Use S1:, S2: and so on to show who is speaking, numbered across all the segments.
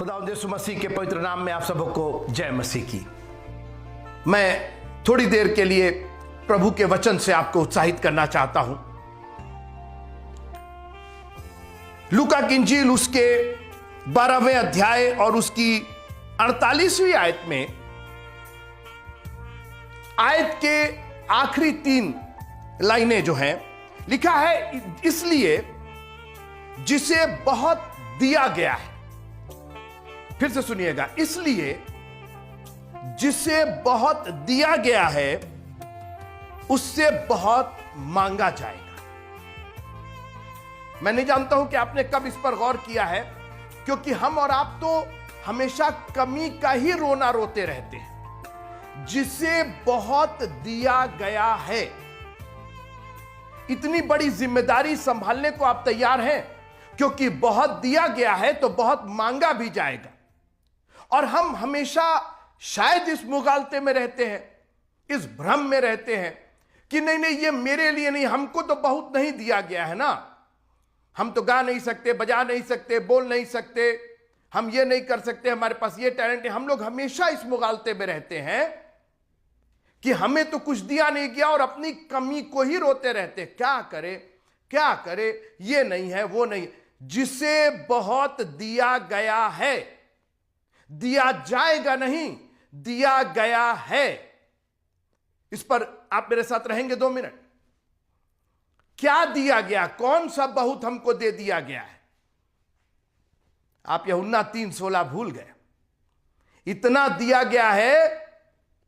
S1: खुदावंद यीशु मसीह के पवित्र नाम में आप सबको जय मसीह की। मैं थोड़ी देर के लिए प्रभु के वचन से आपको उत्साहित करना चाहता हूं। लूका की इंजील उसके 12वें अध्याय और उसकी 48वीं आयत में, आयत के आखिरी 3 लाइनें जो हैं, लिखा है इसलिए जिसे बहुत दिया गया है। फिर से सुनिएगा, इसलिए जिसे बहुत दिया गया है उससे बहुत मांगा जाएगा। मैं नहीं जानता हूं कि आपने कब इस पर गौर किया है, क्योंकि हम और आप तो हमेशा कमी का ही रोना रोते रहते हैं। जिसे बहुत दिया गया है, इतनी बड़ी जिम्मेदारी संभालने को आप तैयार हैं, क्योंकि बहुत दिया गया है तो बहुत मांगा भी जाएगा। और हम हमेशा शायद इस मुगालते में रहते हैं, इस भ्रम में रहते हैं कि नहीं नहीं, ये मेरे लिए नहीं, हमको तो बहुत नहीं दिया गया है ना, हम तो गा नहीं सकते, बजा नहीं सकते, बोल नहीं सकते, हम ये नहीं कर सकते, हमारे पास ये टैलेंट है। हम लोग हमेशा इस मुगालते में रहते हैं कि हमें तो कुछ दिया नहीं गया और अपनी कमी को ही रोते रहते, क्या करे क्या करे, ये नहीं है वो नहीं। जिसे बहुत दिया गया है, दिया जाएगा नहीं, दिया गया है। इस पर आप मेरे साथ रहेंगे 2 मिनट। क्या दिया गया, कौन सा बहुत हमको दे दिया गया है? आप यूहन्ना 3:16 भूल गए। इतना दिया गया है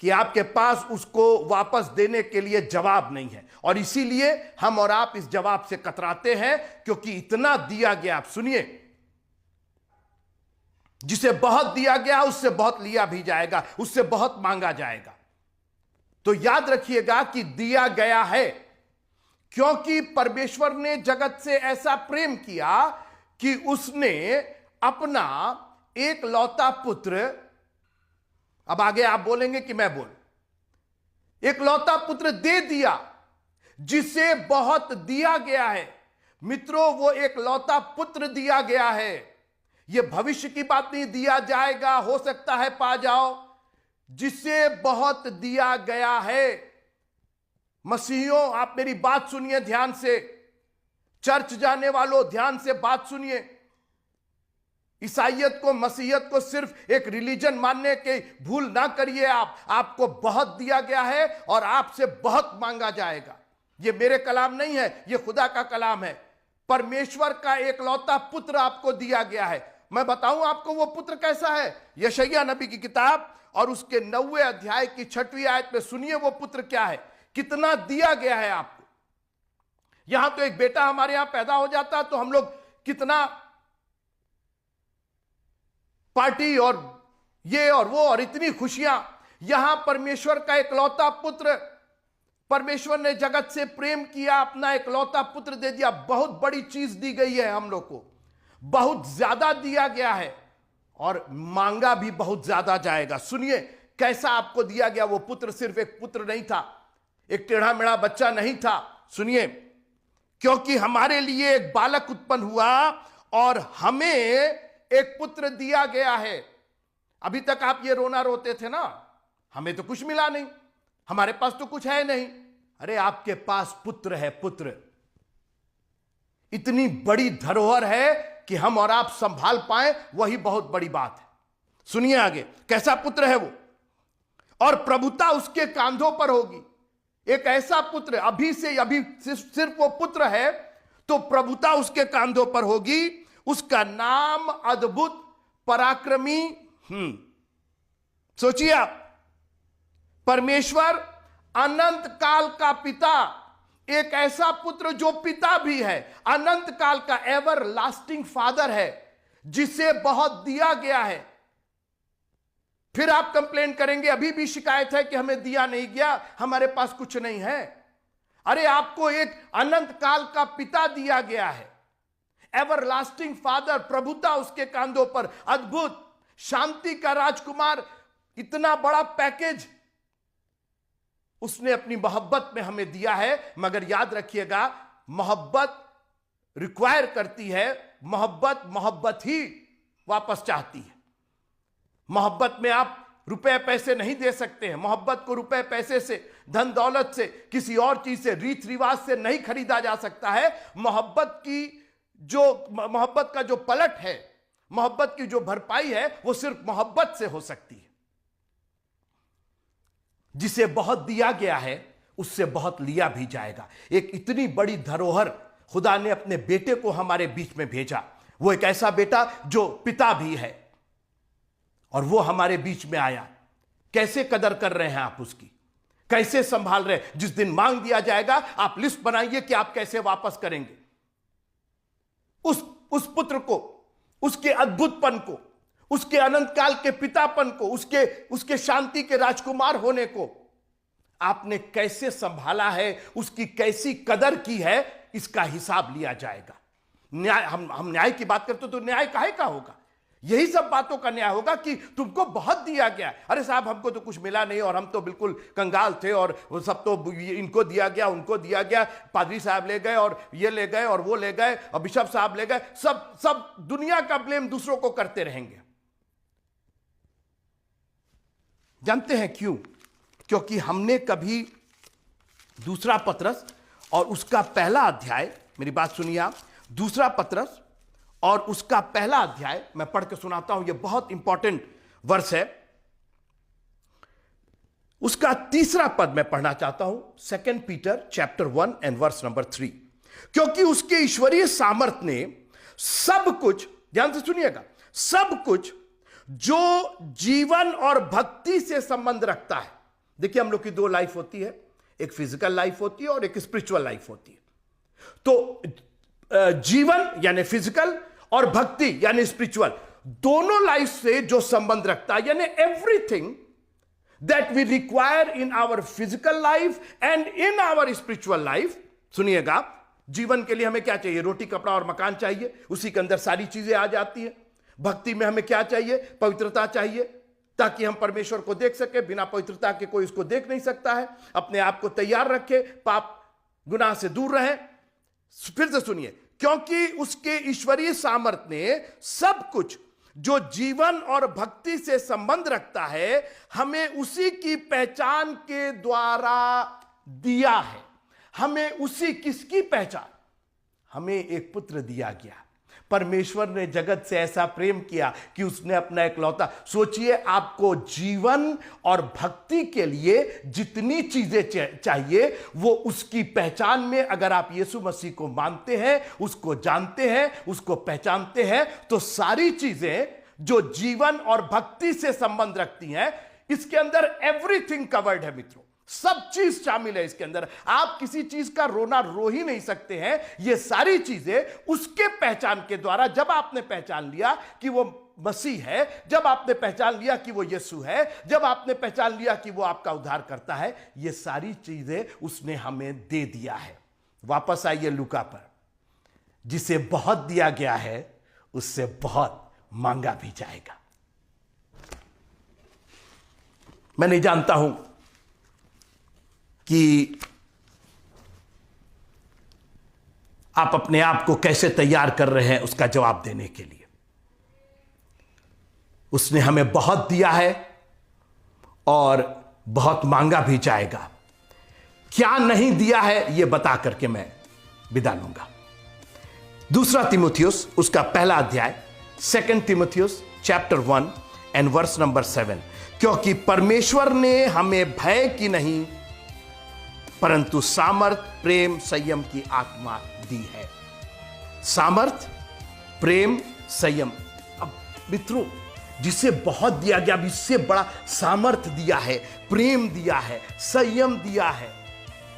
S1: कि आपके पास उसको वापस देने के लिए जवाब नहीं है, और इसीलिए हम और आप इस जवाब से कतराते हैं, क्योंकि इतना दिया गया। आप सुनिए, जिसे बहुत दिया गया उससे बहुत लिया भी जाएगा, उससे बहुत मांगा जाएगा। तो याद रखिएगा कि दिया गया है, क्योंकि परमेश्वर ने जगत से ऐसा प्रेम किया कि उसने अपना एक लौता पुत्र, अब आगे आप बोलेंगे कि मैं बोल, एक लौता पुत्र दे दिया, जिसे बहुत दिया गया है। मित्रों, वो एक लौता पुत्र दिया गया है। यह भविष्य की बात नहीं, दिया जाएगा, हो सकता है पा जाओ। जिसे बहुत दिया गया है। मसीहियों, आप मेरी बात सुनिए ध्यान से, चर्च जाने वालों ध्यान से बात सुनिए। ईसाइयत को, मसीहियत को सिर्फ एक रिलीजन मानने के भूल ना करिए। आपको बहुत दिया गया है और आपसे बहुत मांगा जाएगा। यह मेरे कलाम नहीं है, यह खुदा का कलाम है। परमेश्वर का एक लौता पुत्र आपको दिया गया है। मैं बताऊं आपको वो पुत्र कैसा है। यशायाह नबी की किताब और उसके 9वें अध्याय की 6वीं आयत में सुनिए वो पुत्र क्या है, कितना दिया गया है आपको। यहां तो एक बेटा हमारे यहां पैदा हो जाता तो हम लोग कितना पार्टी और ये और वो और इतनी खुशियां। यहां परमेश्वर का एक लौता पुत्र, परमेश्वर ने जगत से प्रेम किया, अपना एक लौता पुत्र दे दिया। बहुत बड़ी चीज दी गई है हम लोग को, बहुत ज्यादा दिया गया है और मांगा भी बहुत ज्यादा जाएगा। सुनिए कैसा आपको दिया गया। वो पुत्र सिर्फ एक पुत्र नहीं था, एक टेढ़ा मेढ़ा बच्चा नहीं था। सुनिए, क्योंकि हमारे लिए एक बालक उत्पन्न हुआ और हमें एक पुत्र दिया गया है। अभी तक आप ये रोना रोते थे ना, हमें तो कुछ मिला नहीं, हमारे पास तो कुछ है नहीं। अरे आपके पास पुत्र है, पुत्र। इतनी बड़ी धरोहर है कि हम और आप संभाल पाए, वही बहुत बड़ी बात है। सुनिए आगे, कैसा पुत्र है वो, और प्रभुता उसके कांधों पर होगी। एक ऐसा पुत्र, अभी सिर्फ वो पुत्र है तो प्रभुता उसके कांधों पर होगी। उसका नाम अद्भुत, पराक्रमी। सोचिए आप, परमेश्वर अनंत काल का पिता, एक ऐसा पुत्र जो पिता भी है, अनंत काल का एवर लास्टिंग फादर है, जिसे बहुत दिया गया है। फिर आप कंप्लेन करेंगे, अभी भी शिकायत है कि हमें दिया नहीं गया, हमारे पास कुछ नहीं है। अरे आपको एक अनंत काल का पिता दिया गया है, एवर लास्टिंग फादर, प्रभुता उसके कांधों पर, अद्भुत, शांति का राजकुमार। इतना बड़ा पैकेज उसने अपनी मोहब्बत में हमें दिया है। मगर याद रखिएगा, मोहब्बत रिक्वायर करती है, मोहब्बत ही वापस चाहती है। मोहब्बत में आप रुपए पैसे नहीं दे सकते हैं। मोहब्बत को रुपए पैसे से, धन दौलत से, किसी और चीज से, रीत रिवाज से नहीं खरीदा जा सकता है। मोहब्बत का जो पलट है, मोहब्बत की जो भरपाई है, वो सिर्फ मोहब्बत से हो सकती है। जिसे बहुत दिया गया है उससे बहुत लिया भी जाएगा। एक इतनी बड़ी धरोहर खुदा ने अपने बेटे को हमारे बीच में भेजा। वो एक ऐसा बेटा जो पिता भी है, और वो हमारे बीच में आया। कैसे कदर कर रहे हैं आप उसकी? कैसे संभाल रहे हैं? जिस दिन मांग दिया जाएगा, आप लिस्ट बनाइए कि आप कैसे वापस करेंगे उस पुत्र को, उसके अद्भुतपन को, उसके अनंत काल के पितापन को, उसके शांति के राजकुमार होने को आपने कैसे संभाला है, उसकी कैसी कदर की है, इसका हिसाब लिया जाएगा। न्याय, हम न्याय की बात करते तो न्याय काहे का होगा? यही सब बातों का न्याय होगा कि तुमको बहुत दिया गया। अरे साहब, हमको तो कुछ मिला नहीं और हम तो बिल्कुल कंगाल थे, और वो सब तो इनको दिया गया, उनको दिया गया, पादरी साहब ले गए और ये ले गए और वो ले गए और बिशप साहब ले गए। सब दुनिया का ब्लेम दूसरों को करते रहेंगे। जानते हैं क्यों? क्योंकि हमने कभी दूसरा पतरस और उसका पहला अध्याय, मेरी बात सुनिए आप, दूसरा पतरस और उसका पहला अध्याय मैं पढ़ के सुनाता हूं। यह बहुत इंपॉर्टेंट वर्स है। उसका तीसरा पद मैं पढ़ना चाहता हूं, 2 Peter chapter 1 and verse number 3। क्योंकि उसके ईश्वरीय सामर्थ्य ने सब कुछ, ध्यान से सुनिएगा, सब कुछ जो जीवन और भक्ति से संबंध रखता है। देखिए, हम लोग की दो लाइफ होती है, एक फिजिकल लाइफ होती है और एक स्पिरिचुअल लाइफ होती है। तो जीवन यानी फिजिकल और भक्ति यानी स्पिरिचुअल, दोनों लाइफ से जो संबंध रखता है, यानी everything that we require in our physical life and in our spiritual life. सुनिएगा, जीवन के लिए हमें क्या चाहिए? रोटी, कपड़ा और मकान चाहिए, उसी के अंदर सारी चीजें आ जाती है। भक्ति में हमें क्या चाहिए? पवित्रता चाहिए, ताकि हम परमेश्वर को देख सके। बिना पवित्रता के कोई उसको देख नहीं सकता है। अपने आप को तैयार रखे, पाप गुनाह से दूर रहे। फिर से सुनिए, क्योंकि उसके ईश्वरीय सामर्थ्य ने सब कुछ जो जीवन और भक्ति से संबंध रखता है, हमें उसी की पहचान के द्वारा दिया है। हमें उसी किसकी पहचान? हमें एक पुत्र दिया गया। परमेश्वर ने जगत से ऐसा प्रेम किया कि उसने अपना इकलौता। सोचिए, आपको जीवन और भक्ति के लिए जितनी चीजें चाहिए, वो उसकी पहचान में, अगर आप यीशु मसीह को मानते हैं, उसको जानते हैं, उसको पहचानते हैं, तो सारी चीजें जो जीवन और भक्ति से संबंध रखती हैं, इसके अंदर एवरीथिंग कवर्ड है मित्रों। सब चीज शामिल है इसके अंदर। आप किसी चीज का रोना रो ही नहीं सकते हैं। ये सारी चीजें उसके पहचान के द्वारा, जब आपने पहचान लिया कि वो मसीह है, जब आपने पहचान लिया कि वो यीशु है, जब आपने पहचान लिया कि वो आपका उद्धार करता है, ये सारी चीजें उसने हमें दे दिया है। वापस आइए लूका पर। जिसे बहुत दिया गया है उससे बहुत मांगा भी जाएगा। मैं नहीं जानता हूं कि आप अपने आप को कैसे तैयार कर रहे हैं उसका जवाब देने के लिए। उसने हमें बहुत दिया है और बहुत मांगा भी जाएगा। क्या नहीं दिया है यह बता करके मैं विदा लूंगा। दूसरा तीमुथियुस उसका पहला अध्याय, 2 तीमुथियुस चैप्टर 1 एंड वर्स नंबर 7। क्योंकि परमेश्वर ने हमें भय की नहीं परंतु सामर्थ, प्रेम, संयम की आत्मा दी है। सामर्थ, प्रेम, संयम। अब मित्रों, जिसे बहुत दिया गया, अब इससे बड़ा सामर्थ दिया है, प्रेम दिया है, संयम दिया है।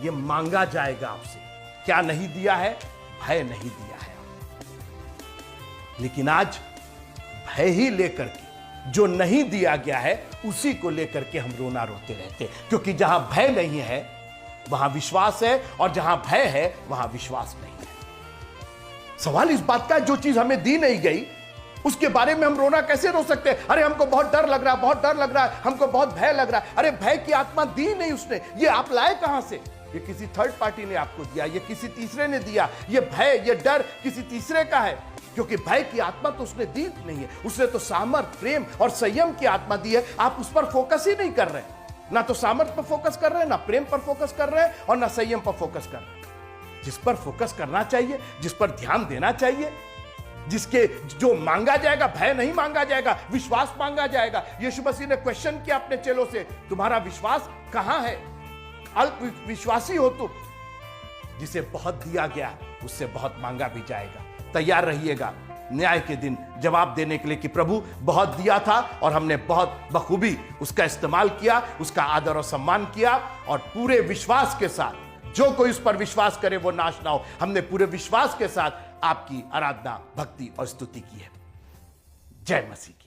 S1: यह मांगा जाएगा आपसे। क्या नहीं दिया है? भय नहीं दिया है। लेकिन आज भय ही लेकर के, जो नहीं दिया गया है उसी को लेकर के हम रोना रोते रहते हैं। क्योंकि जहां भय नहीं है वहां विश्वास है, और जहां भय है वहां विश्वास नहीं है। सवाल इस बात का, जो चीज हमें दी नहीं गई उसके बारे में हम रोना कैसे रो सकते हैं? अरे हमको बहुत डर लग रहा है, बहुत डर लग रहा है, हमको बहुत भय लग रहा है। अरे भय की आत्मा दी नहीं उसने। ये आप लाए कहां से? ये किसी थर्ड पार्टी ने आपको दिया, ये किसी तीसरे ने दिया। ये भय, ये डर किसी तीसरे का है। क्योंकि भय की आत्मा तो उसने दी नहीं है, उसने तो सामर्थ, प्रेम और संयम की आत्मा दी है। आप उस पर फोकस ही नहीं कर रहे, ना तो सामर्थ पर फोकस कर रहे हैं, ना प्रेम पर फोकस कर रहे हैं और ना संयम पर फोकस कर रहे हैं। जिस पर फोकस करना चाहिए, जिस पर ध्यान देना चाहिए, जिसके जो मांगा जाएगा, भय नहीं मांगा जाएगा, विश्वास मांगा जाएगा। यीशु मसीह ने क्वेश्चन किया अपने चेलों से, तुम्हारा विश्वास कहां है? अल्प विश्वासी हो तुम। जिसे बहुत दिया गया उससे बहुत मांगा भी जाएगा। तैयार रहिएगा न्याय के दिन जवाब देने के लिए कि प्रभु बहुत दिया था और हमने बहुत बखूबी उसका इस्तेमाल किया, उसका आदर और सम्मान किया, और पूरे विश्वास के साथ जो कोई उस पर विश्वास करे वो नाश ना हो। हमने पूरे विश्वास के साथ आपकी आराधना, भक्ति और स्तुति की है। जय मसीह की।